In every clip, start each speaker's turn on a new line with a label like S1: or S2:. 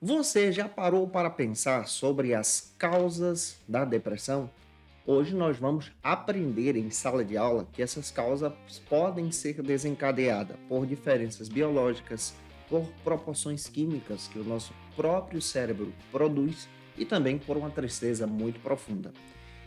S1: Você já parou para pensar sobre as causas da depressão? Hoje nós vamos aprender em sala de aula que essas causas podem ser desencadeadas por diferenças biológicas, por proporções químicas que o nosso próprio cérebro produz e também por uma tristeza muito profunda.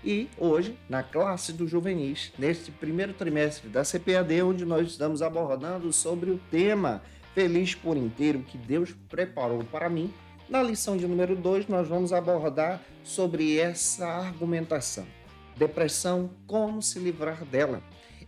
S1: E hoje, na classe do juvenis, neste primeiro trimestre da CPAD, onde nós estamos abordando sobre o tema Feliz por Inteiro que Deus preparou para mim, na lição de número 2 nós vamos abordar sobre essa argumentação. Depressão, como se livrar dela?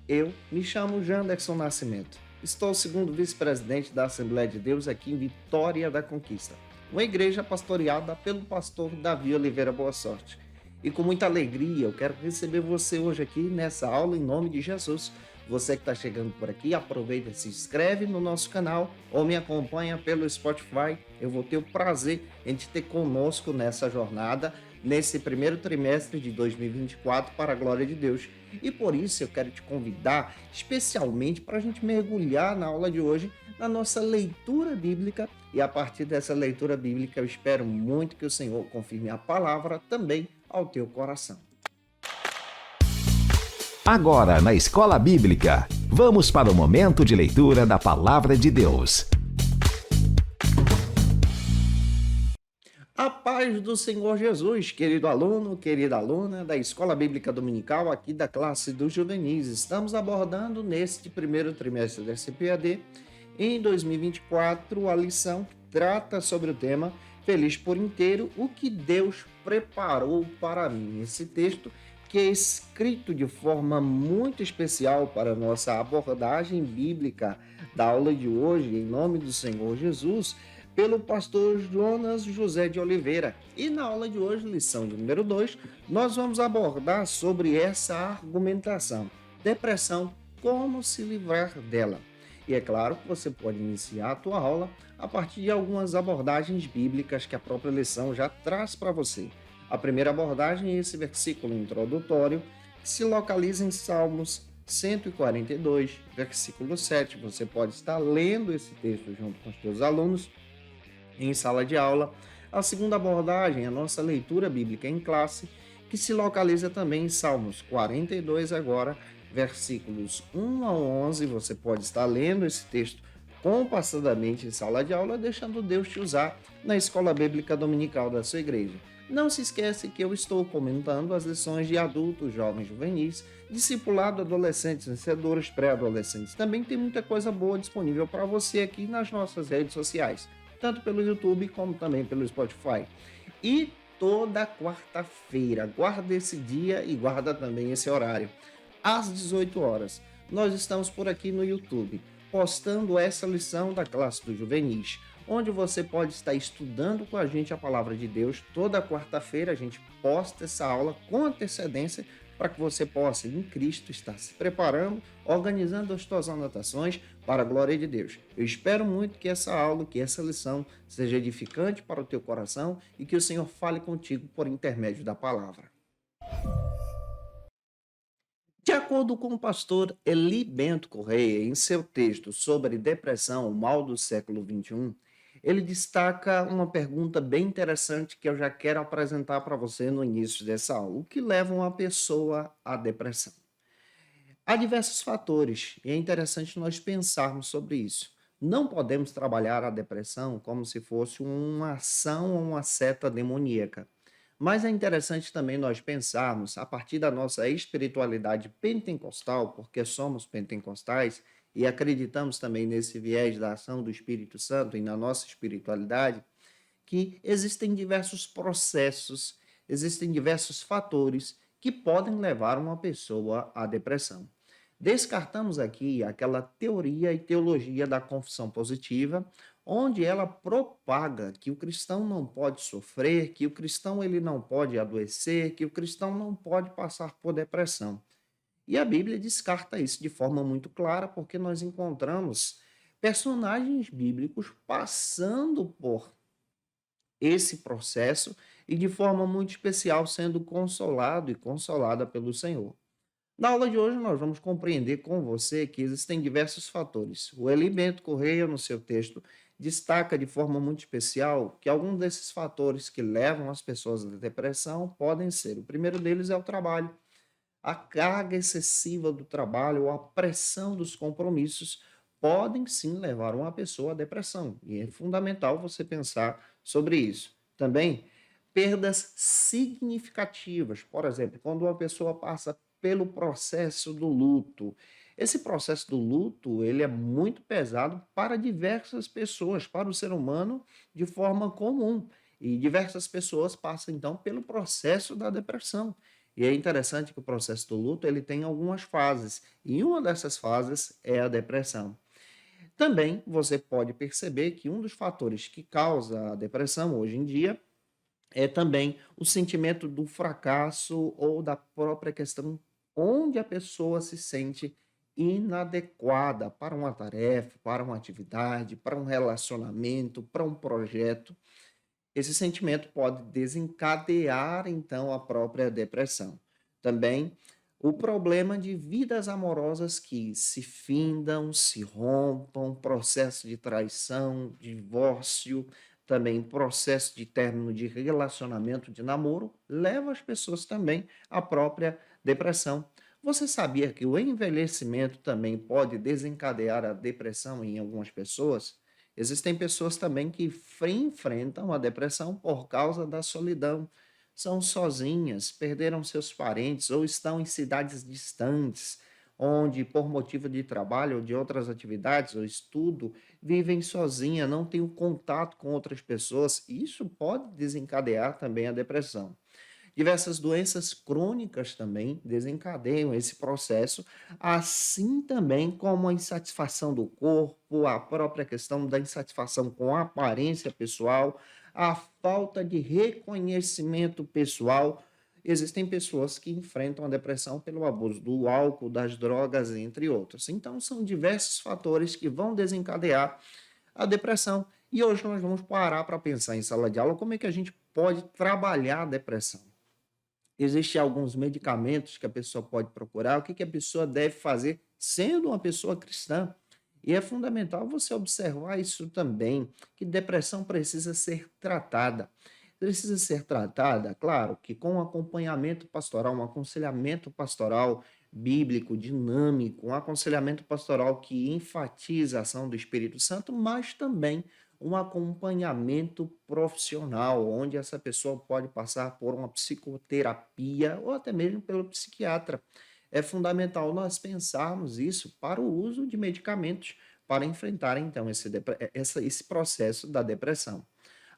S1: Eu me chamo Janderson Nascimento. Estou segundo vice-presidente da Assembleia de Deus aqui em Vitória da Conquista, uma igreja pastoreada pelo pastor Davi Oliveira Boa Sorte. E com muita alegria eu quero receber você hoje aqui nessa aula em nome de Jesus. Você que está chegando por aqui, aproveita e se inscreve no nosso canal ou me acompanha pelo Spotify. Eu vou ter o prazer em te ter conosco nessa jornada, nesse primeiro trimestre de 2024, para a glória de Deus. E por isso eu quero te convidar especialmente para a gente mergulhar na aula de hoje, na nossa leitura bíblica. E a partir dessa leitura bíblica eu espero muito que o Senhor confirme a palavra também ao teu coração.
S2: Agora, na Escola Bíblica, vamos para o momento de leitura da Palavra de Deus.
S1: A paz do Senhor Jesus, querido aluno, querida aluna da Escola Bíblica Dominical, aqui da classe dos juvenis. Estamos abordando neste primeiro trimestre da CPAD, em 2024, a lição que trata sobre o tema Feliz por Inteiro, o que Deus preparou para mim. Esse texto que é escrito de forma muito especial para a nossa abordagem bíblica da aula de hoje, em nome do Senhor Jesus, pelo pastor Jonas José de Oliveira. E na aula de hoje, lição de número 2, nós vamos abordar sobre essa argumentação. Depressão, como se livrar dela? E é claro que você pode iniciar a tua aula a partir de algumas abordagens bíblicas que a própria lição já traz para você. A primeira abordagem é esse versículo introdutório, que se localiza em Salmos 142, versículo 7. Você pode estar lendo esse texto junto com os seus alunos em sala de aula. A segunda abordagem é a nossa leitura bíblica em classe, que se localiza também em Salmos 42 agora, versículos 1 ao 11. Você pode estar lendo esse texto compassadamente em sala de aula, deixando Deus te usar na escola bíblica dominical da sua igreja. Não se esquece que eu estou comentando as lições de adultos, jovens, juvenis, discipulado, adolescentes, vencedores, pré-adolescentes. Também tem muita coisa boa disponível para você aqui nas nossas redes sociais, tanto pelo YouTube como também pelo Spotify. E toda quarta-feira, guarda esse dia e guarda também esse horário, às 18 horas, nós estamos por aqui no YouTube, postando essa lição da classe do juvenis, onde você pode estar estudando com a gente a palavra de Deus. Toda quarta-feira a gente posta essa aula com antecedência para que você possa, em Cristo, estar se preparando, organizando as suas anotações para a glória de Deus. Eu espero muito que essa aula, que essa lição seja edificante para o teu coração e que o Senhor fale contigo por intermédio da palavra. De acordo com o pastor Eli Bento Correia, em seu texto sobre depressão, o mal do século XXI, ele destaca uma pergunta bem interessante que eu já quero apresentar para você no início dessa aula. O que leva uma pessoa à depressão? Há diversos fatores e é interessante nós pensarmos sobre isso. Não podemos trabalhar a depressão como se fosse uma ação ou uma seta demoníaca. Mas é interessante também nós pensarmos, a partir da nossa espiritualidade pentecostal, porque somos pentecostais e acreditamos também nesse viés da ação do Espírito Santo e na nossa espiritualidade, que existem diversos processos, existem diversos fatores que podem levar uma pessoa à depressão. Descartamos aqui aquela teoria e teologia da confissão positiva, onde ela propaga que o cristão não pode sofrer, que o cristão ele não pode adoecer, que o cristão não pode passar por depressão. E a Bíblia descarta isso de forma muito clara, porque nós encontramos personagens bíblicos passando por esse processo e de forma muito especial sendo consolado e consolada pelo Senhor. Na aula de hoje, nós vamos compreender com você que existem diversos fatores. O Eli Bento Correia, no seu texto, destaca de forma muito especial que alguns desses fatores que levam as pessoas à depressão podem ser: o primeiro deles é o trabalho. A carga excessiva do trabalho ou a pressão dos compromissos podem sim levar uma pessoa à depressão, e é fundamental você pensar sobre isso. Também, perdas significativas, por exemplo, quando uma pessoa passa pelo processo do luto. Esse processo do luto, ele é muito pesado para diversas pessoas, para o ser humano de forma comum. E diversas pessoas passam então pelo processo da depressão. E é interessante que o processo do luto ele tem algumas fases, e uma dessas fases é a depressão. Também você pode perceber que um dos fatores que causa a depressão hoje em dia é também o sentimento do fracasso ou da própria questão onde a pessoa se sente inadequada para uma tarefa, para uma atividade, para um relacionamento, para um projeto. Esse sentimento pode desencadear, então, a própria depressão. Também o problema de vidas amorosas que se findam, se rompam, processo de traição, divórcio, também processo de término de relacionamento, de namoro, leva as pessoas também à própria depressão. Você sabia que o envelhecimento também pode desencadear a depressão em algumas pessoas? Existem pessoas também que enfrentam a depressão por causa da solidão. São sozinhas, perderam seus parentes ou estão em cidades distantes, onde, por motivo de trabalho ou de outras atividades ou estudo, vivem sozinha, não têm o contato com outras pessoas. Isso pode desencadear também a depressão. Diversas doenças crônicas também desencadeiam esse processo, assim também como a insatisfação do corpo, a própria questão da insatisfação com a aparência pessoal, a falta de reconhecimento pessoal. Existem pessoas que enfrentam a depressão pelo abuso do álcool, das drogas, entre outros. Então, são diversos fatores que vão desencadear a depressão. E hoje nós vamos parar para pensar em sala de aula como é que a gente pode trabalhar a depressão. Existem alguns medicamentos que a pessoa pode procurar, o que que a pessoa deve fazer sendo uma pessoa cristã. E é fundamental você observar isso também, que depressão precisa ser tratada. Precisa ser tratada, claro, que com um acompanhamento pastoral, um aconselhamento pastoral bíblico, dinâmico, um aconselhamento pastoral que enfatiza a ação do Espírito Santo, mas também um acompanhamento profissional, onde essa pessoa pode passar por uma psicoterapia ou até mesmo pelo psiquiatra. É fundamental nós pensarmos isso para o uso de medicamentos para enfrentar então esse processo da depressão.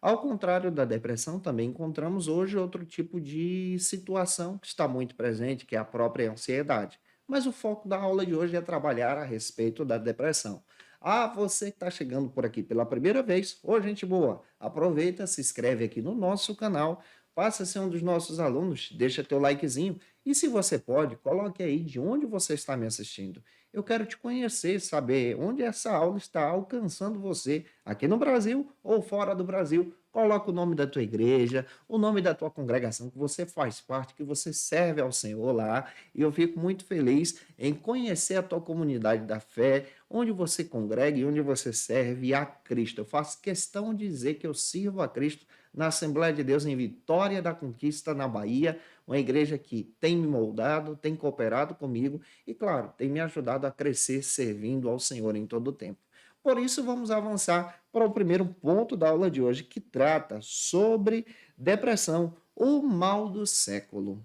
S1: Ao contrário da depressão, também encontramos hoje outro tipo de situação que está muito presente, que é a própria ansiedade. Mas o foco da aula de hoje é trabalhar a respeito da depressão. Ah, você que está chegando por aqui pela primeira vez, ô gente boa, aproveita, se inscreve aqui no nosso canal, passa a ser um dos nossos alunos, deixa teu likezinho e se você pode, coloque aí de onde você está me assistindo. Eu quero te conhecer, saber onde essa aula está alcançando você, aqui no Brasil ou fora do Brasil. Coloca o nome da tua igreja, o nome da tua congregação que você faz parte, que você serve ao Senhor lá. E eu fico muito feliz em conhecer a tua comunidade da fé, onde você congrega e onde você serve a Cristo. Eu faço questão de dizer que eu sirvo a Cristo na Assembleia de Deus em Vitória da Conquista, na Bahia, uma igreja que tem me moldado, tem cooperado comigo e, claro, tem me ajudado a crescer servindo ao Senhor em todo o tempo. Por isso, vamos avançar para o primeiro ponto da aula de hoje, que trata sobre depressão, o mal do século.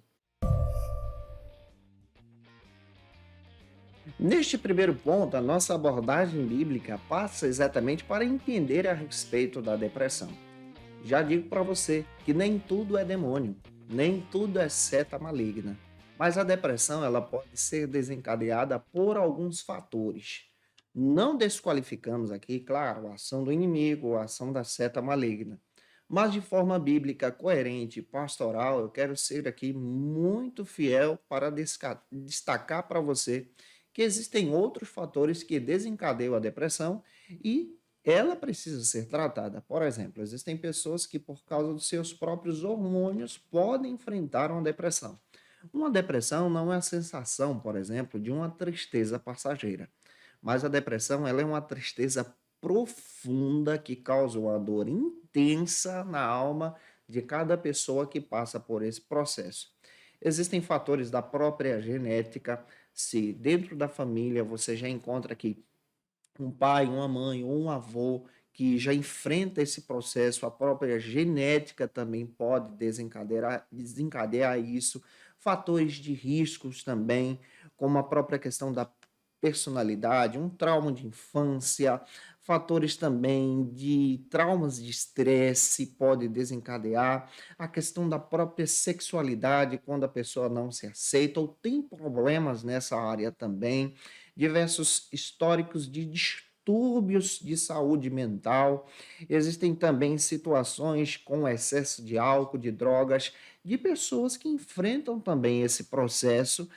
S1: Neste primeiro ponto, a nossa abordagem bíblica passa exatamente para entender a respeito da depressão. Já digo para você que nem tudo é demônio, nem tudo é seta maligna, mas a depressão ela pode ser desencadeada por alguns fatores. Não desqualificamos aqui, claro, a ação do inimigo, a ação da seta maligna, mas de forma bíblica, coerente, pastoral, eu quero ser aqui muito fiel para destacar para você que existem outros fatores que desencadeiam a depressão e ela precisa ser tratada. Por exemplo, existem pessoas que, por causa dos seus próprios hormônios, podem enfrentar uma depressão. Uma depressão não é a sensação, por exemplo, de uma tristeza passageira, mas a depressão ela é uma tristeza profunda que causa uma dor intensa na alma de cada pessoa que passa por esse processo. Existem fatores da própria genética, se dentro da família você já encontra que um pai, uma mãe ou um avô que já enfrenta esse processo, a própria genética também pode desencadear isso, fatores de riscos também, como a própria questão da personalidade, um trauma de infância, fatores também de traumas de estresse pode desencadear, a questão da própria sexualidade, quando a pessoa não se aceita ou tem problemas nessa área também, diversos históricos de distúrbios de saúde mental. Existem também situações com excesso de álcool, de drogas, de pessoas que enfrentam também esse processo.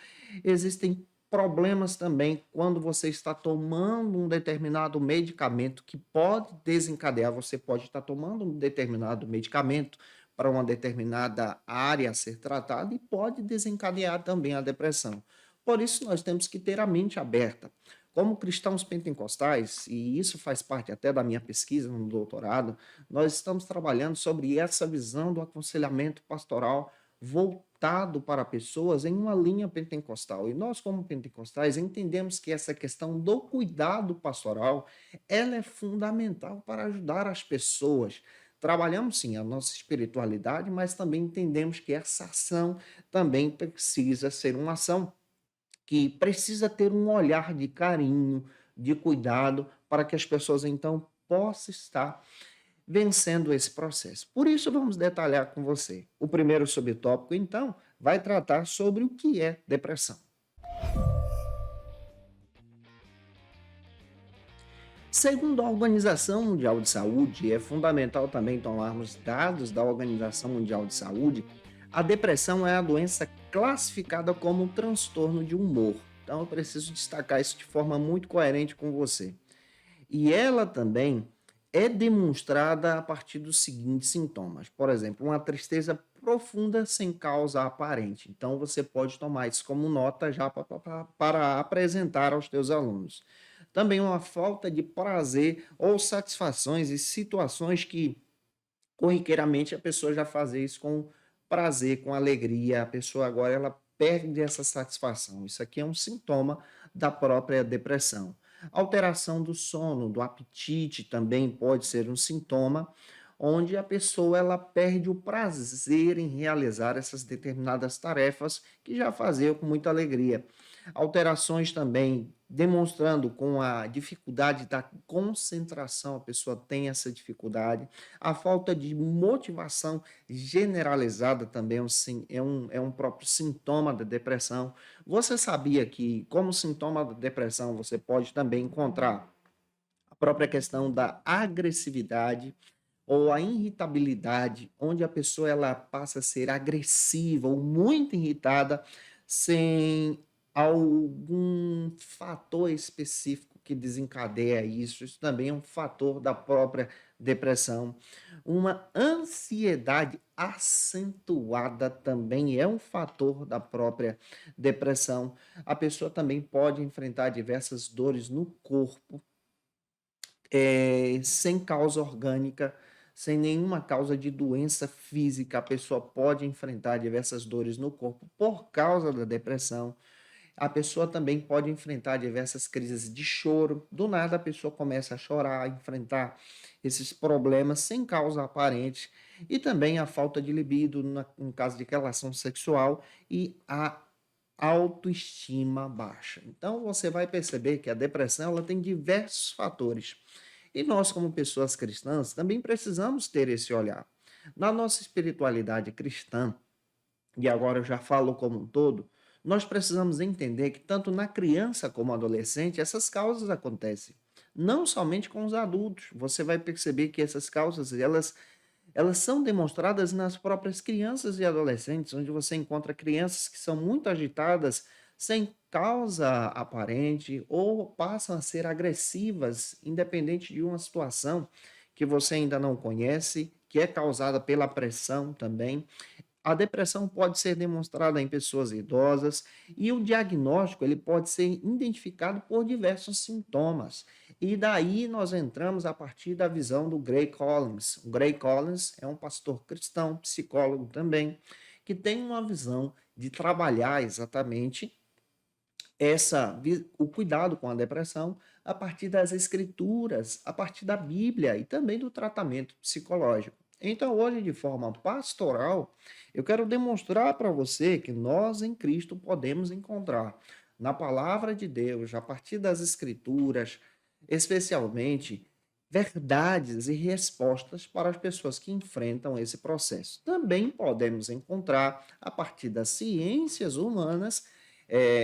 S1: Existem problemas também quando você está tomando um determinado medicamento que pode desencadear, você pode estar tomando um determinado medicamento para uma determinada área a ser tratada e pode desencadear também a depressão. Por isso, nós temos que ter a mente aberta. Como cristãos pentecostais, e isso faz parte até da minha pesquisa no doutorado, nós estamos trabalhando sobre essa visão do aconselhamento pastoral voltado para pessoas em uma linha pentecostal. E nós, como pentecostais, entendemos que essa questão do cuidado pastoral, ela é fundamental para ajudar as pessoas. Trabalhamos sim a nossa espiritualidade, mas também entendemos que essa ação também precisa ser uma ação que precisa ter um olhar de carinho, de cuidado, para que as pessoas então possam estar vencendo esse processo. Por isso, vamos detalhar com você. O primeiro subtópico, então, vai tratar sobre o que é depressão. Segundo a Organização Mundial de Saúde, é fundamental também tomarmos dados da Organização Mundial de Saúde. A depressão é a doença classificada como um transtorno de humor. Então, eu preciso destacar isso de forma muito coerente com você. E ela também é demonstrada a partir dos seguintes sintomas. Por exemplo, uma tristeza profunda sem causa aparente. Então, você pode tomar isso como nota já para apresentar aos teus alunos. Também uma falta de prazer ou satisfações e situações que corriqueiramente a pessoa já fazia isso com prazer, com alegria, a pessoa agora ela perde essa satisfação. Isso aqui é um sintoma da própria depressão. Alteração do sono, do apetite também pode ser um sintoma, onde a pessoa ela perde o prazer em realizar essas determinadas tarefas que já fazia com muita alegria. Alterações também demonstrando com a dificuldade da concentração, a pessoa tem essa dificuldade, a falta de motivação generalizada também é um próprio sintoma da depressão. Você sabia que, como sintoma da depressão, você pode também encontrar a própria questão da agressividade ou a irritabilidade, onde a pessoa ela passa a ser agressiva ou muito irritada sem algum fator específico que desencadeia isso. Isso também é um fator da própria depressão. Uma ansiedade acentuada também é um fator da própria depressão. A pessoa também pode enfrentar diversas dores no corpo, sem causa orgânica, sem nenhuma causa de doença física. A pessoa pode enfrentar diversas dores no corpo por causa da depressão. A pessoa também pode enfrentar diversas crises de choro. Do nada a pessoa começa a chorar, a enfrentar esses problemas sem causa aparente. E também a falta de libido no caso de relação sexual e a autoestima baixa. Então você vai perceber que a depressão ela tem diversos fatores. E nós, como pessoas cristãs, também precisamos ter esse olhar. Na nossa espiritualidade cristã, e agora eu já falo como um todo, nós precisamos entender que tanto na criança como no adolescente essas causas acontecem. Não somente com os adultos. Você vai perceber que essas causas, elas são demonstradas nas próprias crianças e adolescentes, onde você encontra crianças que são muito agitadas, sem causa aparente, ou passam a ser agressivas, independente de uma situação que você ainda não conhece, que é causada pela pressão também. A depressão pode ser demonstrada em pessoas idosas e o diagnóstico ele pode ser identificado por diversos sintomas. E daí nós entramos a partir da visão do Gray Collins. O Gray Collins é um pastor cristão, psicólogo também, que tem uma visão de trabalhar exatamente o cuidado com a depressão a partir das escrituras, a partir da Bíblia e também do tratamento psicológico. Então, hoje, de forma pastoral, eu quero demonstrar para você que nós em Cristo podemos encontrar na palavra de Deus, a partir das escrituras, especialmente verdades e respostas para as pessoas que enfrentam esse processo. Também podemos encontrar, a partir das ciências humanas,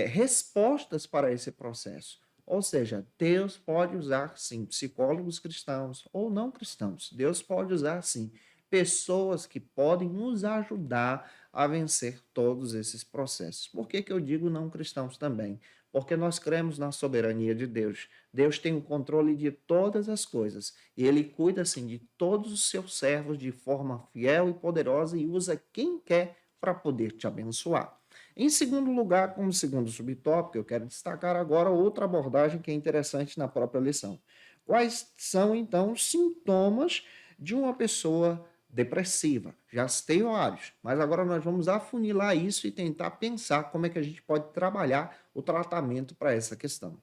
S1: respostas para esse processo. Ou seja, Deus pode usar, sim, psicólogos cristãos ou não cristãos. Deus pode usar, sim, pessoas que podem nos ajudar a vencer todos esses processos. Por que que eu digo não cristãos também? Porque nós cremos na soberania de Deus. Deus tem o controle de todas as coisas e Ele cuida, sim, de todos os seus servos de forma fiel e poderosa e usa quem quer para poder te abençoar. Em segundo lugar, como segundo subtópico, eu quero destacar agora outra abordagem que é interessante na própria lição. Quais são, então, os sintomas de uma pessoa depressiva? Já citei vários, mas agora nós vamos afunilar isso e tentar pensar como é que a gente pode trabalhar o tratamento para essa questão.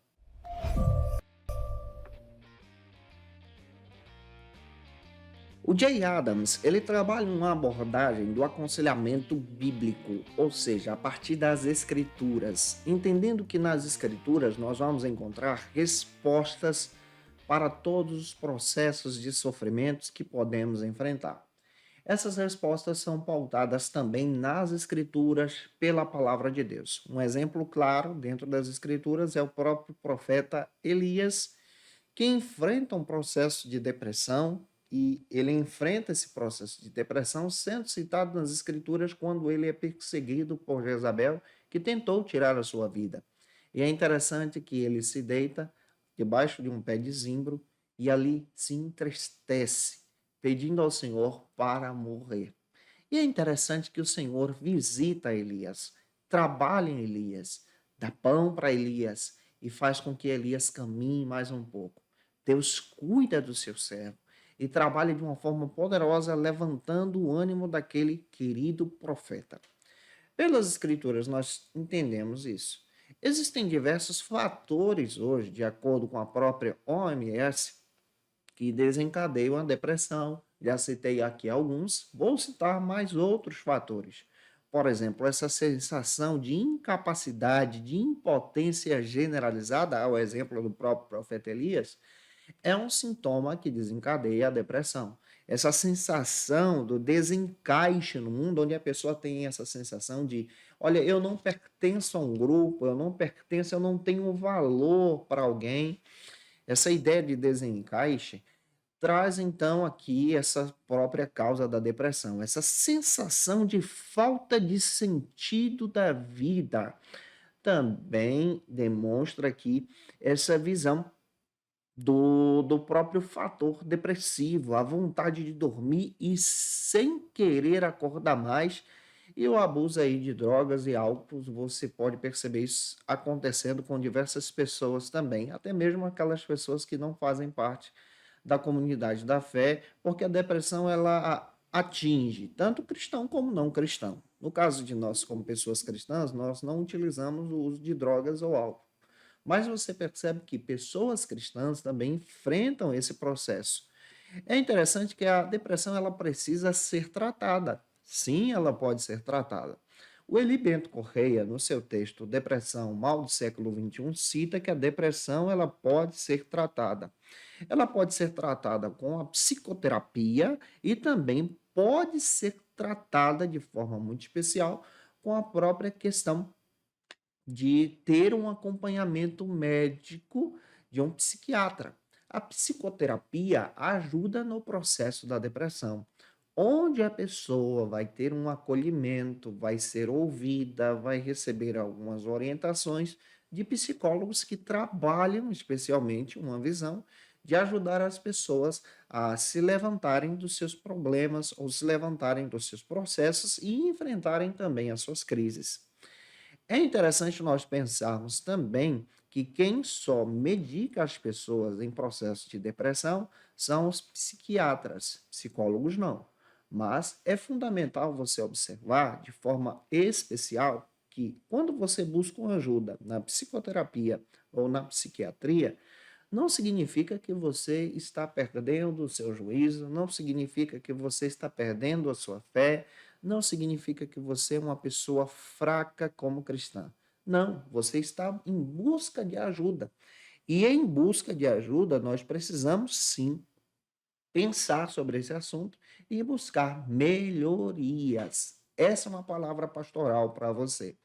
S1: O Jay Adams, ele trabalha uma abordagem do aconselhamento bíblico, ou seja, a partir das escrituras, entendendo que nas escrituras nós vamos encontrar respostas para todos os processos de sofrimentos que podemos enfrentar. Essas respostas são pautadas também nas escrituras pela palavra de Deus. Um exemplo claro dentro das escrituras é o próprio profeta Elias, que enfrenta um processo de depressão e ele enfrenta esse processo de depressão sendo citado nas escrituras quando ele é perseguido por Jezabel, que tentou tirar a sua vida. E é interessante que ele se deita debaixo de um pé de zimbro e ali se entristece, pedindo ao Senhor para morrer. E é interessante que o Senhor visita Elias, trabalha em Elias, dá pão para Elias e faz com que Elias caminhe mais um pouco. Deus cuida do seu servo e trabalha de uma forma poderosa, levantando o ânimo daquele querido profeta. Pelas escrituras nós entendemos isso. Existem diversos fatores hoje, de acordo com a própria OMS, que desencadeiam a depressão. Já citei aqui alguns, vou citar mais outros fatores. Por exemplo, essa sensação de incapacidade, de impotência generalizada, ao exemplo do próprio profeta Elias, é um sintoma que desencadeia a depressão. Essa sensação do desencaixe no mundo, onde a pessoa tem essa sensação de, olha, eu não pertenço a um grupo, eu não pertenço, eu não tenho valor para alguém. Essa ideia de desencaixe traz então aqui essa própria causa da depressão, essa sensação de falta de sentido da vida. Também demonstra aqui essa visão do próprio fator depressivo, a vontade de dormir e sem querer acordar mais, e o abuso aí de drogas e álcool, você pode perceber isso acontecendo com diversas pessoas também, até mesmo aquelas pessoas que não fazem parte da comunidade da fé, porque a depressão ela atinge tanto cristão como não cristão. No caso de nós, como pessoas cristãs, nós não utilizamos o uso de drogas ou álcool. Mas você percebe que pessoas cristãs também enfrentam esse processo. É interessante que a depressão ela precisa ser tratada. Sim, ela pode ser tratada. O Eli Bento Correia, no seu texto Depressão, Mal do Século XXI, cita que a depressão ela pode ser tratada. Ela pode ser tratada com a psicoterapia e também pode ser tratada de forma muito especial com a própria questão de ter um acompanhamento médico de um psiquiatra. A psicoterapia ajuda no processo da depressão, onde a pessoa vai ter um acolhimento, vai ser ouvida, vai receber algumas orientações de psicólogos que trabalham especialmente uma visão de ajudar as pessoas a se levantarem dos seus problemas ou se levantarem dos seus processos e enfrentarem também as suas crises. É interessante nós pensarmos também que quem só medica as pessoas em processo de depressão são os psiquiatras, psicólogos não. Mas é fundamental você observar de forma especial que quando você busca uma ajuda na psicoterapia ou na psiquiatria, não significa que você está perdendo o seu juízo, não significa que você está perdendo a sua fé, não significa que você é uma pessoa fraca como cristã. Não, você está em busca de ajuda. E em busca de ajuda, nós precisamos sim pensar sobre esse assunto e buscar melhorias. Essa é uma palavra pastoral para você.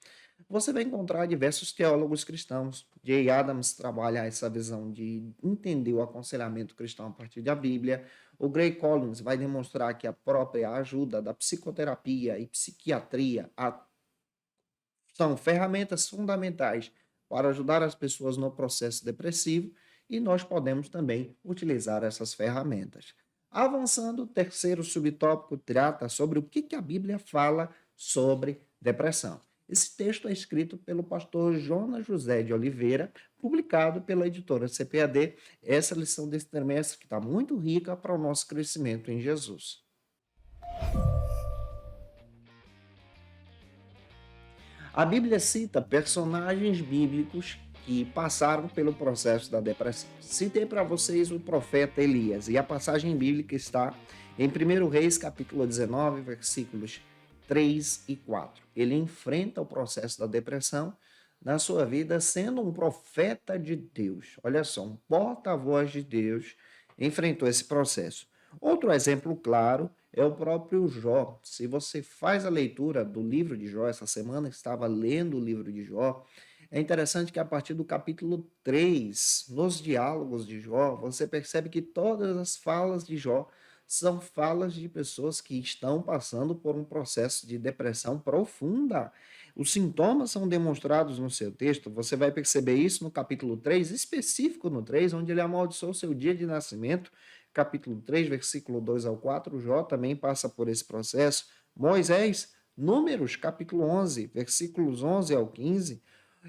S1: Você vai encontrar diversos teólogos cristãos. Jay Adams trabalha essa visão de entender o aconselhamento cristão a partir da Bíblia. O Gray Collins vai demonstrar que a própria ajuda da psicoterapia e psiquiatria são ferramentas fundamentais para ajudar as pessoas no processo depressivo e nós podemos também utilizar essas ferramentas. Avançando, o terceiro subtópico trata sobre o que a Bíblia fala sobre depressão. Esse texto é escrito pelo pastor Jonas José de Oliveira, publicado pela editora CPAD. Essa lição desse trimestre que está muito rica para o nosso crescimento em Jesus. A Bíblia cita personagens bíblicos que passaram pelo processo da depressão. Citei para vocês o profeta Elias, e a passagem bíblica está em 1 Reis, capítulo 19, versículos 3 e 4. Ele enfrenta o processo da depressão na sua vida sendo um profeta de Deus. Olha só, um porta-voz de Deus enfrentou esse processo. Outro exemplo claro é o próprio Jó. Se você faz a leitura do livro de Jó, essa semana estava lendo o livro de Jó, é interessante que a partir do capítulo 3, nos diálogos de Jó, você percebe que todas as falas de Jó são falas de pessoas que estão passando por um processo de depressão profunda. Os sintomas são demonstrados no seu texto, você vai perceber isso no capítulo 3, específico no 3, onde ele amaldiçoou o seu dia de nascimento. Capítulo 3, versículo 2 ao 4, Jó também passa por esse processo. Moisés, Números, capítulo 11, versículos 11 ao 15,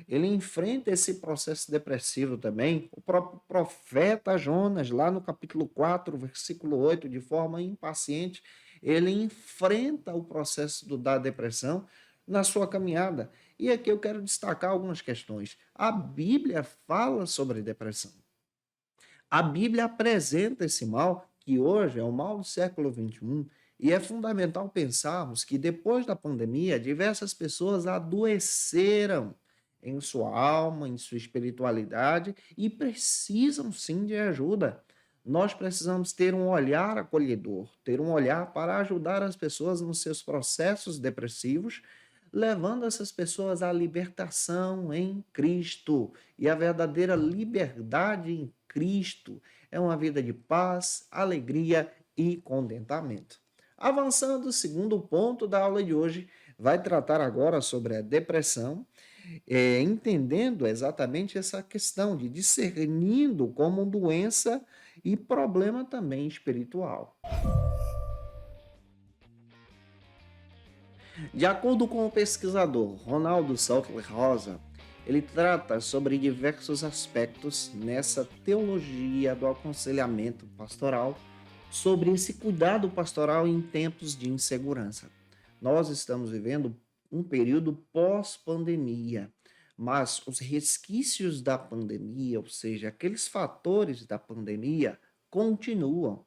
S1: ele enfrenta esse processo depressivo também. O próprio profeta Jonas, lá no capítulo 4, versículo 8, de forma impaciente, ele enfrenta o processo da depressão na sua caminhada. E aqui eu quero destacar algumas questões. A Bíblia fala sobre depressão. A Bíblia apresenta esse mal, que hoje é o mal do século XXI, e é fundamental pensarmos que depois da pandemia, diversas pessoas adoeceram em sua alma, em sua espiritualidade e precisam sim de ajuda. Nós precisamos ter um olhar acolhedor, ter um olhar para ajudar as pessoas nos seus processos depressivos, levando essas pessoas à libertação em Cristo. E a verdadeira liberdade em Cristo é uma vida de paz, alegria e contentamento. Avançando, o segundo ponto da aula de hoje vai tratar agora sobre a depressão, entendendo exatamente essa questão de discernindo como doença e problema também espiritual. De acordo com o pesquisador Ronaldo Salter Rosa, ele trata sobre diversos aspectos nessa teologia do aconselhamento pastoral, sobre esse cuidado pastoral em tempos de insegurança. Nós estamos vivendo um período pós-pandemia, mas os resquícios da pandemia, ou seja, aqueles fatores da pandemia, continuam,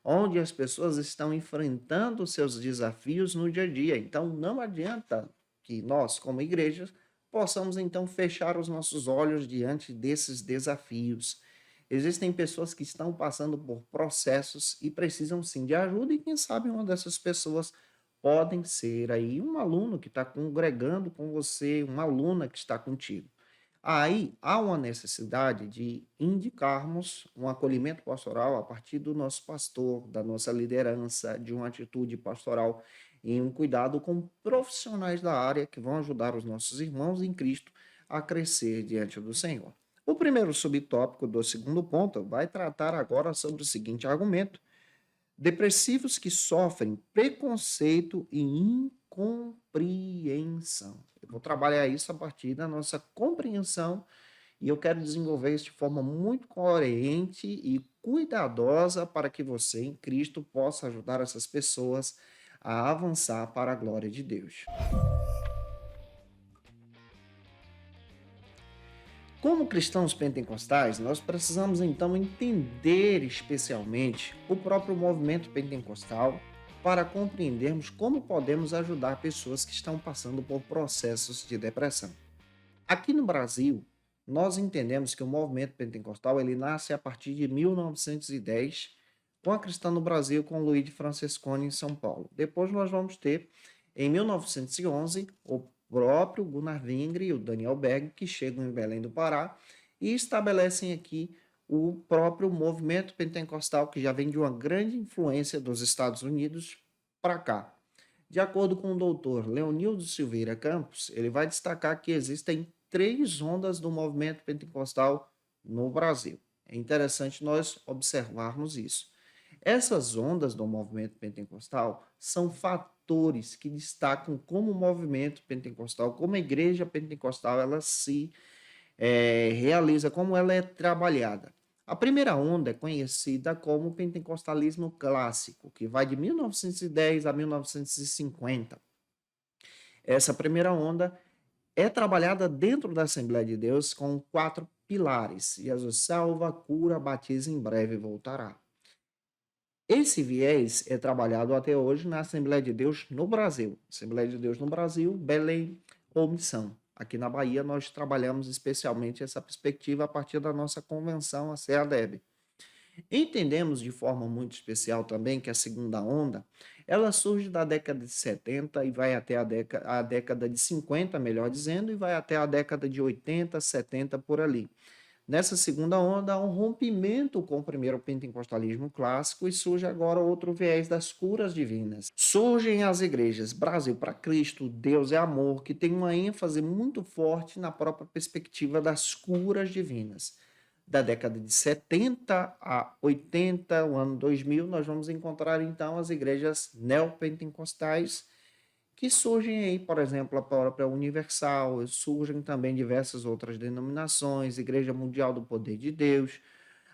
S1: onde as pessoas estão enfrentando seus desafios no dia a dia. Então, não adianta que nós, como igrejas, possamos então fechar os nossos olhos diante desses desafios. Existem pessoas que estão passando por processos e precisam sim de ajuda, e quem sabe uma dessas pessoas podem ser aí um aluno que está congregando com você, uma aluna que está contigo. Aí há uma necessidade de indicarmos um acolhimento pastoral a partir do nosso pastor, da nossa liderança, de uma atitude pastoral e um cuidado com profissionais da área que vão ajudar os nossos irmãos em Cristo a crescer diante do Senhor. O primeiro subtópico do segundo ponto vai tratar agora sobre o seguinte argumento: depressivos que sofrem preconceito e incompreensão. Eu vou trabalhar isso a partir da nossa compreensão E eu quero desenvolver isso de forma muito coerente e cuidadosa para que você, em Cristo, possa ajudar essas pessoas a avançar para a glória de Deus. Como cristãos pentecostais, nós precisamos então entender especialmente o próprio movimento pentecostal para compreendermos como podemos ajudar pessoas que estão passando por processos de depressão. Aqui no Brasil, nós entendemos que o movimento pentecostal ele nasce a partir de 1910, com a Cristã no Brasil, com Luiz de Francesconi em São Paulo. Depois nós vamos ter, em 1911, o próprio Gunnar Wingre e o Daniel Berg, que chegam em Belém do Pará e estabelecem aqui o próprio movimento pentecostal, que já vem de uma grande influência dos Estados Unidos para cá. De acordo com o doutor Leonildo Silveira Campos, ele vai destacar que existem 3 ondas do movimento pentecostal no Brasil. É interessante nós observarmos isso. Essas ondas do movimento pentecostal são fatores que destacam como o movimento pentecostal, como a igreja pentecostal, ela se realiza, como ela é trabalhada. A primeira onda é conhecida como pentecostalismo clássico, que vai de 1910 a 1950. Essa primeira onda é trabalhada dentro da Assembleia de Deus com 4 pilares: Jesus salva, cura, batiza, em breve voltará. Esse viés é trabalhado até hoje na Assembleia de Deus no Brasil. Assembleia de Deus no Brasil, Belém ou Missão. Aqui na Bahia nós trabalhamos especialmente essa perspectiva a partir da nossa convenção, a CEADEB. Entendemos de forma muito especial também que a segunda onda, ela surge da década de 70 e vai até a década de 50, melhor dizendo, e vai até a década de 80, 70 por ali. Nessa segunda onda, há um rompimento com o primeiro pentecostalismo clássico e surge agora outro viés das curas divinas. Surgem as igrejas Brasil para Cristo, Deus é Amor, que tem uma ênfase muito forte na própria perspectiva das curas divinas. Da década de 70 a 80, o ano 2000, nós vamos encontrar então as igrejas neopentecostais, que surgem aí, por exemplo, a própria Universal, surgem também diversas outras denominações, Igreja Mundial do Poder de Deus,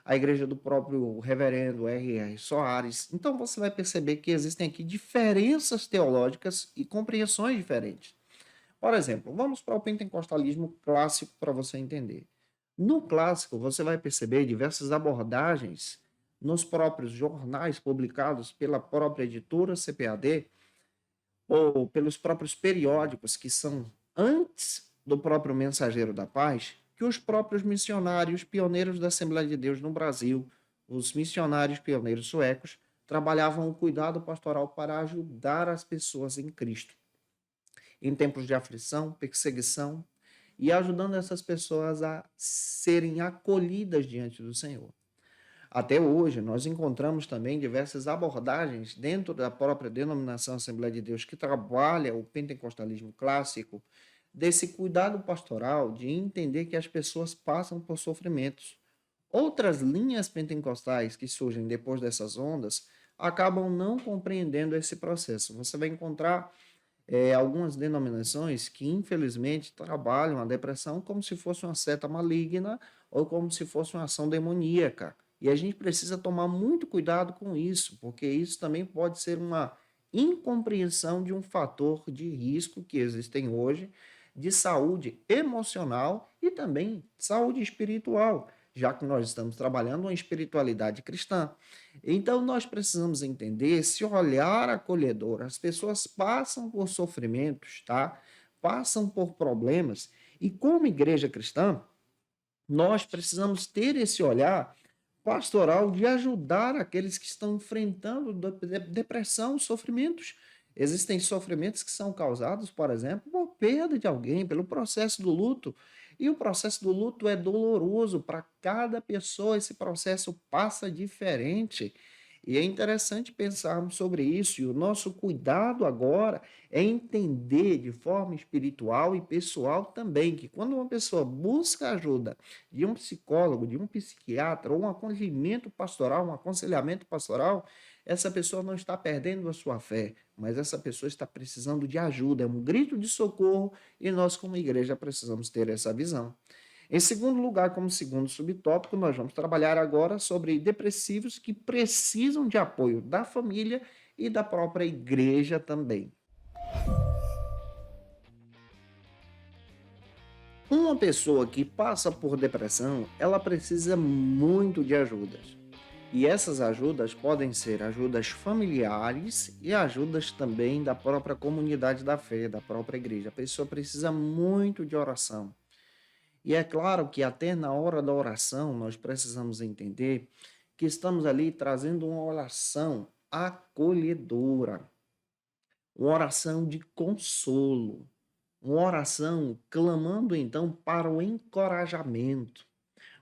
S1: a igreja do próprio reverendo R.R. Soares. Então você vai perceber que existem aqui diferenças teológicas e compreensões diferentes. Por exemplo, vamos para o pentecostalismo clássico para você entender. No clássico, você vai perceber diversas abordagens nos próprios jornais publicados pela própria editora CPAD, ou pelos próprios periódicos que são antes do próprio Mensageiro da Paz, que os próprios missionários pioneiros da Assembleia de Deus no Brasil, os missionários pioneiros suecos, trabalhavam o cuidado pastoral para ajudar as pessoas em Cristo, em tempos de aflição, perseguição, e ajudando essas pessoas a serem acolhidas diante do Senhor. Até hoje, nós encontramos também diversas abordagens dentro da própria denominação Assembleia de Deus que trabalha o pentecostalismo clássico, desse cuidado pastoral de entender que as pessoas passam por sofrimentos. Outras linhas pentecostais que surgem depois dessas ondas acabam não compreendendo esse processo. Você vai encontrar algumas denominações que, infelizmente, trabalham a depressão como se fosse uma seta maligna ou como se fosse uma ação demoníaca. E a gente precisa tomar muito cuidado com isso, porque isso também pode ser uma incompreensão de um fator de risco que existem hoje de saúde emocional e também saúde espiritual, já que nós estamos trabalhando uma espiritualidade cristã. Então, nós precisamos entender esse olhar acolhedor. As pessoas passam por sofrimentos, tá? Passam por problemas, e como igreja cristã, nós precisamos ter esse olhar pastoral de ajudar aqueles que estão enfrentando depressão, sofrimentos. Existem sofrimentos que são causados, por exemplo, por perda de alguém, pelo processo do luto. E o processo do luto é doloroso para cada pessoa, esse processo passa diferente. E é interessante pensarmos sobre isso. E o nosso cuidado agora é entender de forma espiritual e pessoal também que quando uma pessoa busca ajuda de um psicólogo, de um psiquiatra, ou um acolhimento pastoral, um aconselhamento pastoral, essa pessoa não está perdendo a sua fé, mas essa pessoa está precisando de ajuda, é um grito de socorro, e nós como igreja precisamos ter essa visão. Em segundo lugar, como segundo subtópico, nós vamos trabalhar agora sobre depressivos que precisam de apoio da família e da própria igreja também. Uma pessoa que passa por depressão, ela precisa muito de ajudas. E essas ajudas podem ser ajudas familiares e ajudas também da própria comunidade da fé, da própria igreja. A pessoa precisa muito de oração. E é claro que até na hora da oração nós precisamos entender que estamos ali trazendo uma oração acolhedora, uma oração de consolo, uma oração clamando então para o encorajamento.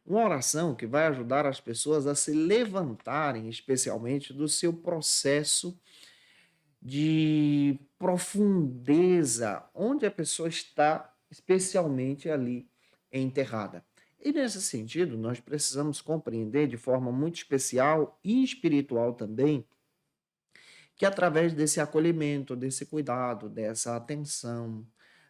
S1: Uma oração que vai ajudar as pessoas a se levantarem, especialmente do seu processo de profundeza, onde a pessoa está especialmente ali enterrada. E nesse sentido, nós precisamos compreender de forma muito especial e espiritual também, que através desse acolhimento, desse cuidado, dessa atenção,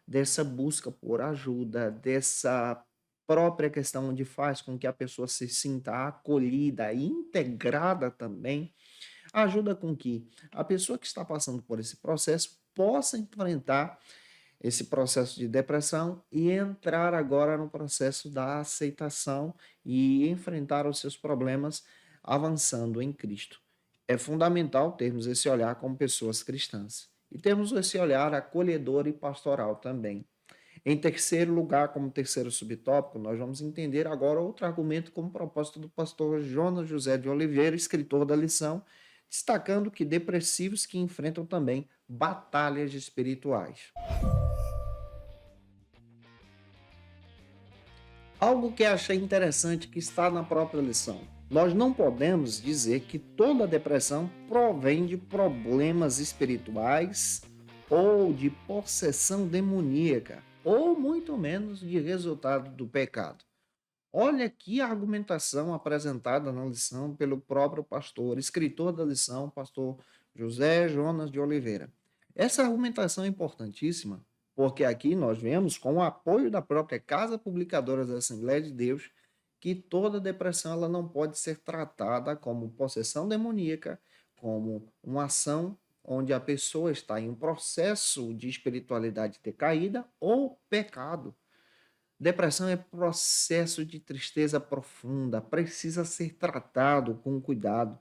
S1: dessa busca por ajuda, dessa própria questão onde faz com que a pessoa se sinta acolhida e integrada também, ajuda com que a pessoa que está passando por esse processo possa enfrentar esse processo de depressão e entrar agora no processo da aceitação e enfrentar os seus problemas avançando em Cristo. É fundamental termos esse olhar como pessoas cristãs e temos esse olhar acolhedor e pastoral também. Em terceiro lugar, como terceiro subtópico, nós vamos entender agora outro argumento como propósito do pastor Jonas José de Oliveira, escritor da lição, destacando que depressivos que enfrentam também batalhas espirituais. Algo que achei interessante que está na própria lição. Nós não podemos dizer que toda depressão provém de problemas espirituais ou de possessão demoníaca, ou muito menos de resultado do pecado. Olha que argumentação apresentada na lição pelo próprio pastor, escritor da lição, pastor José Jonas de Oliveira. Essa argumentação é importantíssima, porque aqui nós vemos, com o apoio da própria Casa Publicadora da Assembleia de Deus, que toda depressão ela não pode ser tratada como possessão demoníaca, como uma ação onde a pessoa está em um processo de espiritualidade decaída ou pecado. Depressão é processo de tristeza profunda, precisa ser tratado com cuidado.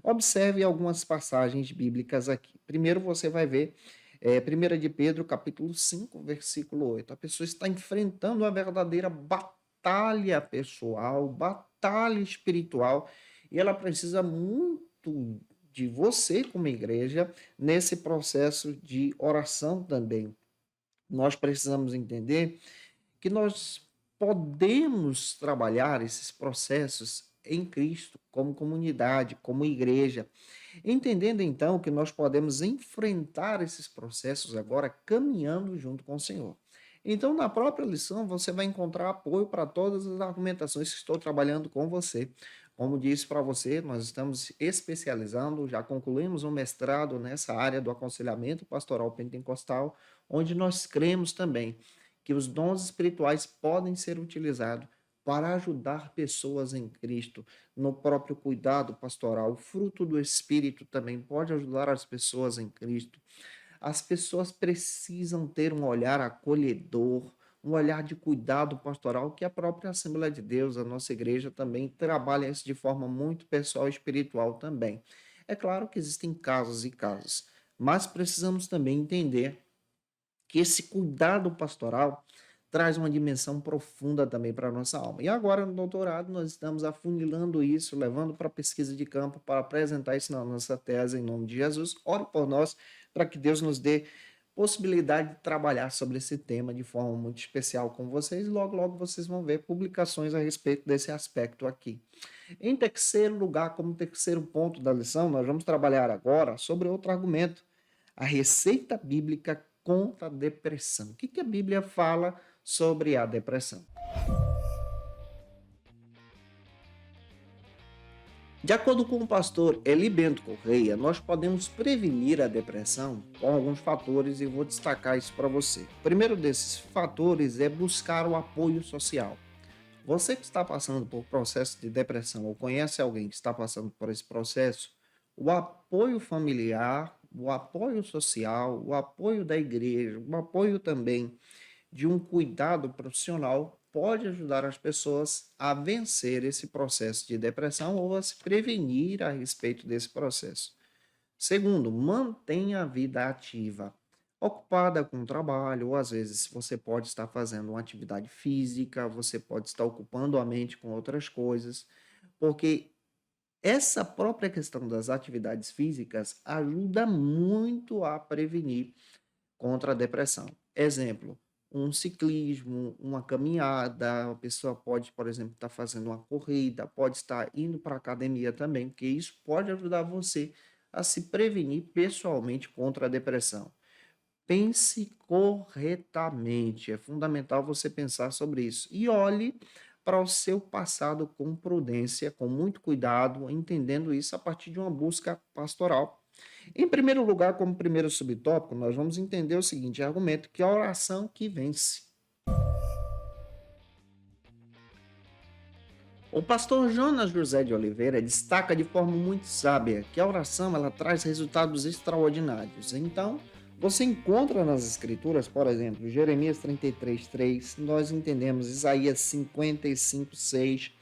S1: Observe algumas passagens bíblicas aqui. Primeiro você vai ver 1 de Pedro, capítulo 5, versículo 8. A pessoa está enfrentando uma verdadeira batalha pessoal, batalha espiritual, e ela precisa muito de você como igreja nesse processo de oração também. Nós precisamos entender que nós podemos trabalhar esses processos em Cristo, como comunidade, como igreja, entendendo então que nós podemos enfrentar esses processos agora caminhando junto com o Senhor. Então, na própria lição, você vai encontrar apoio para todas as argumentações que estou trabalhando com você. Como disse para você, nós estamos especializando, já concluímos um mestrado nessa área do aconselhamento pastoral pentecostal, onde nós cremos também que os dons espirituais podem ser utilizados para ajudar pessoas em Cristo, no próprio cuidado pastoral. O fruto do Espírito também pode ajudar as pessoas em Cristo. As pessoas precisam ter um olhar acolhedor, um olhar de cuidado pastoral, que a própria Assembleia de Deus, a nossa igreja, também trabalha isso de forma muito pessoal e espiritual também. É claro que existem casos e casos, mas precisamos também entender que esse cuidado pastoral traz uma dimensão profunda também para a nossa alma. E agora, no doutorado, nós estamos afunilando isso, levando para a pesquisa de campo, para apresentar isso na nossa tese, em nome de Jesus. Ore por nós, para que Deus nos dê possibilidade de trabalhar sobre esse tema de forma muito especial com vocês. Logo, logo vocês vão ver publicações a respeito desse aspecto aqui. Em terceiro lugar, como terceiro ponto da lição, nós vamos trabalhar agora sobre outro argumento, a receita bíblica contra a depressão. O que a Bíblia fala sobre a depressão? De acordo com o pastor Eli Bento Correia, nós podemos prevenir a depressão com alguns fatores e vou destacar isso para você. O primeiro desses fatores é buscar o apoio social. Você que está passando por processo de depressão ou conhece alguém que está passando por esse processo, o apoio familiar, o apoio social, o apoio da igreja, o apoio também de um cuidado profissional pode ajudar as pessoas a vencer esse processo de depressão ou a se prevenir a respeito desse processo. Segundo, mantenha a vida ativa, ocupada com o trabalho, ou às vezes você pode estar fazendo uma atividade física, você pode estar ocupando a mente com outras coisas, porque essa própria questão das atividades físicas ajuda muito a prevenir contra a depressão. Exemplo, um ciclismo, uma caminhada, a pessoa pode, por exemplo, estar fazendo uma corrida, pode estar indo para a academia também, porque isso pode ajudar você a se prevenir pessoalmente contra a depressão. Pense corretamente, é fundamental você pensar sobre isso. E olhe para o seu passado com prudência, com muito cuidado, entendendo isso a partir de uma busca pastoral. Em primeiro lugar, como primeiro subtópico, nós vamos entender o seguinte argumento, que é a oração que vence. O pastor Jonas José de Oliveira destaca de forma muito sábia que a oração ela traz resultados extraordinários. Então, você encontra nas escrituras, por exemplo, Jeremias 33:3, nós entendemos Isaías 55:6,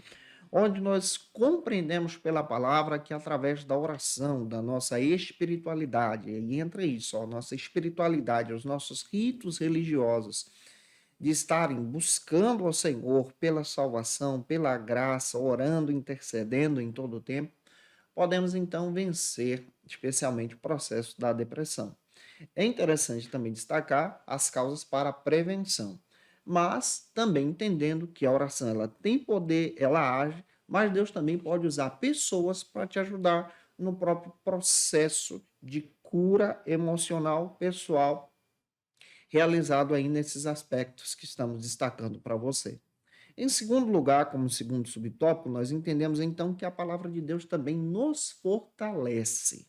S1: onde nós compreendemos pela palavra que através da oração, da nossa espiritualidade, e entra isso, a nossa espiritualidade, os nossos ritos religiosos, de estarem buscando ao Senhor pela salvação, pela graça, orando, intercedendo em todo o tempo, podemos então vencer, especialmente o processo da depressão. É interessante também destacar as causas para a prevenção, mas também entendendo que a oração ela tem poder, ela age, mas Deus também pode usar pessoas para te ajudar no próprio processo de cura emocional pessoal realizado aí nesses aspectos que estamos destacando para você. Em segundo lugar, como segundo subtópico, nós entendemos então que a palavra de Deus também nos fortalece.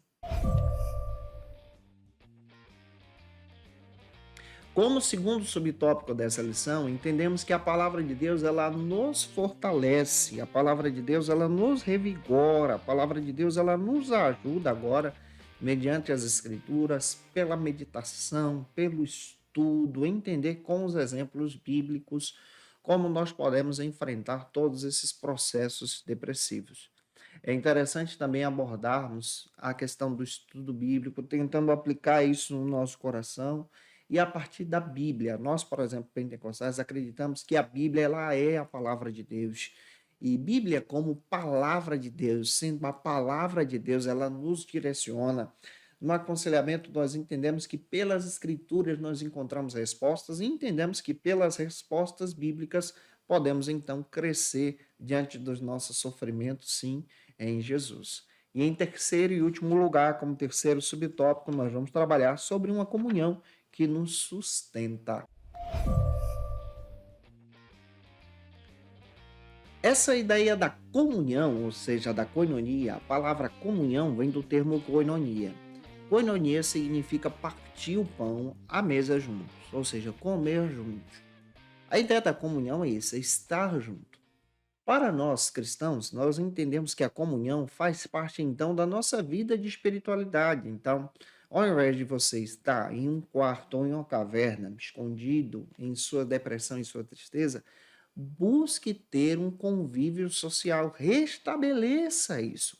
S1: Como segundo subtópico dessa lição, entendemos que a palavra de Deus ela nos fortalece, a palavra de Deus ela nos revigora, a palavra de Deus ela nos ajuda agora, mediante as escrituras, pela meditação, pelo estudo, entender com os exemplos bíblicos como nós podemos enfrentar todos esses processos depressivos. É interessante também abordarmos a questão do estudo bíblico, tentando aplicar isso no nosso coração e a partir da Bíblia. Nós, por exemplo, pentecostais, acreditamos que a Bíblia ela é a palavra de Deus. E Bíblia, como palavra de Deus, sendo uma palavra de Deus, ela nos direciona. No aconselhamento, nós entendemos que pelas Escrituras nós encontramos respostas e entendemos que pelas respostas bíblicas podemos então crescer diante dos nossos sofrimentos, sim, em Jesus. E em terceiro e último lugar, como terceiro subtópico, nós vamos trabalhar sobre uma comunhão que nos sustenta. Essa ideia da comunhão, ou seja, da koinonia, a palavra comunhão vem do termo koinonia. Koinonia significa partir o pão à mesa juntos, ou seja, comer juntos. A ideia da comunhão é isso, é estar junto. Para nós cristãos, nós entendemos que a comunhão faz parte então da nossa vida de espiritualidade. Então, ao invés de você estar em um quarto ou em uma caverna, escondido em sua depressão e sua tristeza, busque ter um convívio social, restabeleça isso.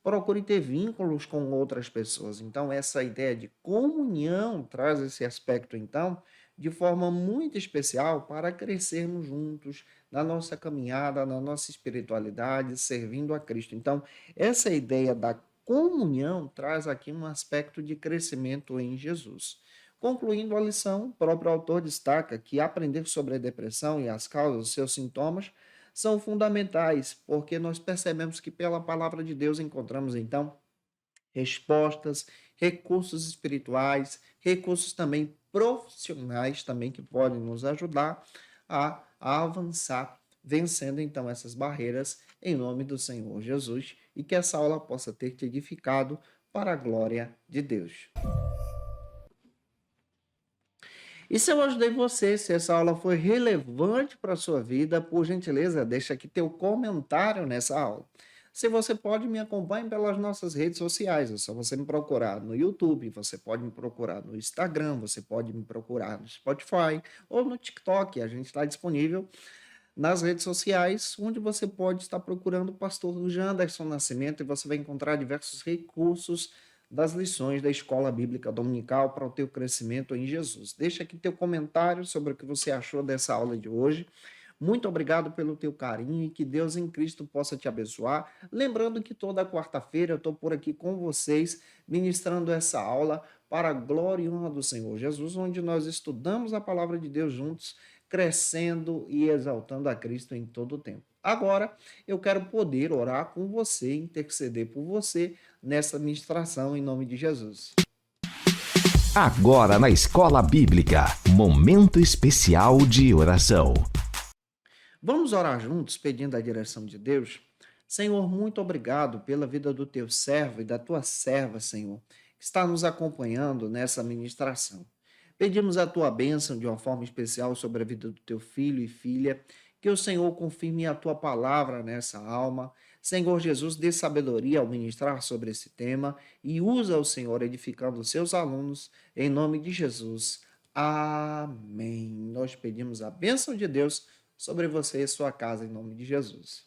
S1: Procure ter vínculos com outras pessoas. Então, essa ideia de comunhão traz esse aspecto, então, de forma muito especial para crescermos juntos na nossa caminhada, na nossa espiritualidade, servindo a Cristo. Então, essa ideia da comunhão traz aqui um aspecto de crescimento em Jesus. Concluindo a lição, o próprio autor destaca que aprender sobre a depressão e as causas dos seus sintomas são fundamentais, porque nós percebemos que pela palavra de Deus encontramos então respostas, recursos espirituais, recursos também profissionais também que podem nos ajudar a avançar, vencendo então essas barreiras em nome do Senhor Jesus e que essa aula possa ter te edificado para a glória de Deus. E se eu ajudei você, se essa aula foi relevante para a sua vida, por gentileza, deixa aqui teu comentário nessa aula. Se você pode, me acompanhe pelas nossas redes sociais. É só você me procurar no YouTube, você pode me procurar no Instagram, você pode me procurar no Spotify ou no TikTok. A gente está disponível nas redes sociais, onde você pode estar procurando o pastor Janderson Nascimento e você vai encontrar diversos recursos das lições da Escola Bíblica Dominical para o teu crescimento em Jesus. Deixa aqui teu comentário sobre o que você achou dessa aula de hoje. Muito obrigado pelo teu carinho e que Deus em Cristo possa te abençoar. Lembrando que toda quarta-feira eu estou por aqui com vocês, ministrando essa aula para a glória e honra do Senhor Jesus, onde nós estudamos a palavra de Deus juntos, crescendo e exaltando a Cristo em todo o tempo. Agora, eu quero poder orar com você, interceder por você nessa ministração em nome de Jesus.
S2: Agora na Escola Bíblica, momento especial de oração.
S1: Vamos orar juntos, pedindo a direção de Deus? Senhor, muito obrigado pela vida do teu servo e da tua serva, Senhor, que está nos acompanhando nessa ministração. Pedimos a tua bênção de uma forma especial sobre a vida do teu filho e filha, que o Senhor confirme a tua palavra nessa alma. Senhor Jesus, dê sabedoria ao ministrar sobre esse tema e usa o Senhor edificando os seus alunos, em nome de Jesus. Amém. Nós pedimos a bênção de Deus sobre você e sua casa, em nome de Jesus.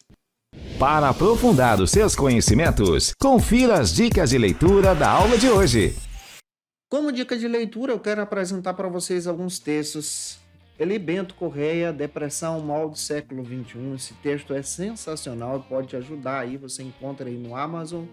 S2: Para aprofundar os seus conhecimentos, confira as dicas de leitura da aula de hoje.
S1: Como dica de leitura, eu quero apresentar para vocês alguns textos. Eli Bento Correia, Depressão, Mal do Século XXI. Esse texto é sensacional e pode te ajudar aí. Você encontra aí no Amazon,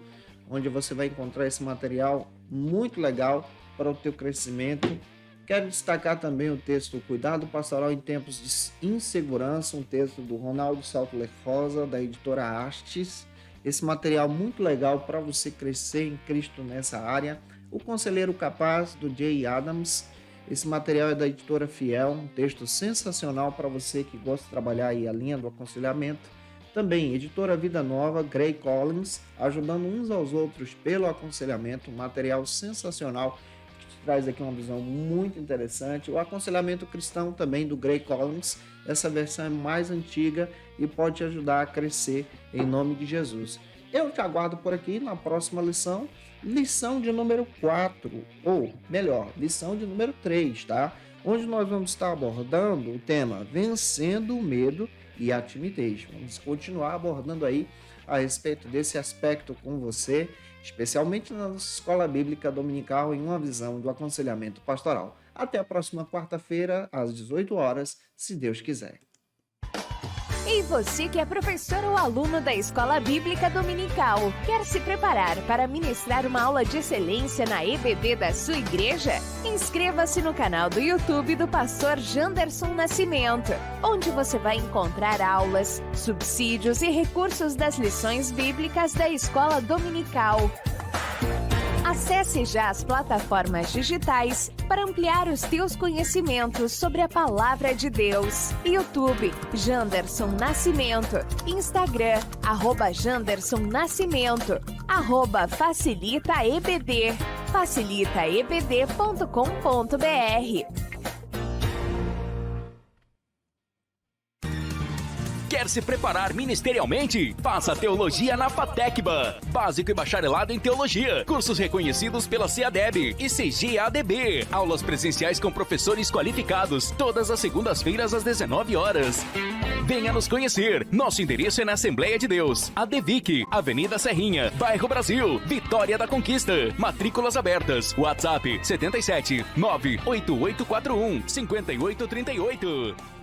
S1: onde você vai encontrar esse material muito legal para o teu crescimento. Quero destacar também o texto Cuidado Pastoral em Tempos de Insegurança, um texto do Ronaldo Saltler Rosa, da editora Hastes. Esse material muito legal para você crescer em Cristo nessa área. O Conselheiro Capaz, do Jay Adams. Esse material é da editora Fiel, um texto sensacional para você que gosta de trabalhar aí a linha do aconselhamento. Também, editora Vida Nova, Gray Collins, ajudando uns aos outros pelo aconselhamento, um material sensacional que te traz aqui uma visão muito interessante. O aconselhamento cristão também do Gray Collins, essa versão é mais antiga e pode te ajudar a crescer em nome de Jesus. Eu te aguardo por aqui na próxima lição. Lição de número 4, ou melhor, lição de número 3, tá? Onde nós vamos estar abordando o tema Vencendo o Medo e a Timidez. Vamos continuar abordando aí a respeito desse aspecto com você, especialmente na nossa Escola Bíblica Dominical, em uma visão do aconselhamento pastoral. Até a próxima quarta-feira, às 18 horas, se Deus quiser.
S3: E você que é professor ou aluno da Escola Bíblica Dominical, quer se preparar para ministrar uma aula de excelência na EBD da sua igreja? Inscreva-se no canal do YouTube do pastor Janderson Nascimento, onde você vai encontrar aulas, subsídios e recursos das lições bíblicas da Escola Dominical. Acesse já as plataformas digitais para ampliar os teus conhecimentos sobre a Palavra de Deus. YouTube, Janderson Nascimento. Instagram, @Janderson Nascimento. @FacilitaEBD. facilitaebd.com.br.
S4: Quer se preparar ministerialmente? Faça Teologia na FATECBA. Básico e bacharelado em Teologia. Cursos reconhecidos pela CEADEB e CGADB. Aulas presenciais com professores qualificados. Todas as segundas-feiras às 19 horas. Venha nos conhecer. Nosso endereço é na Assembleia de Deus. ADVIC, Avenida Serrinha, Bairro Brasil, Vitória da Conquista. Matrículas abertas. WhatsApp 77 98841 5838.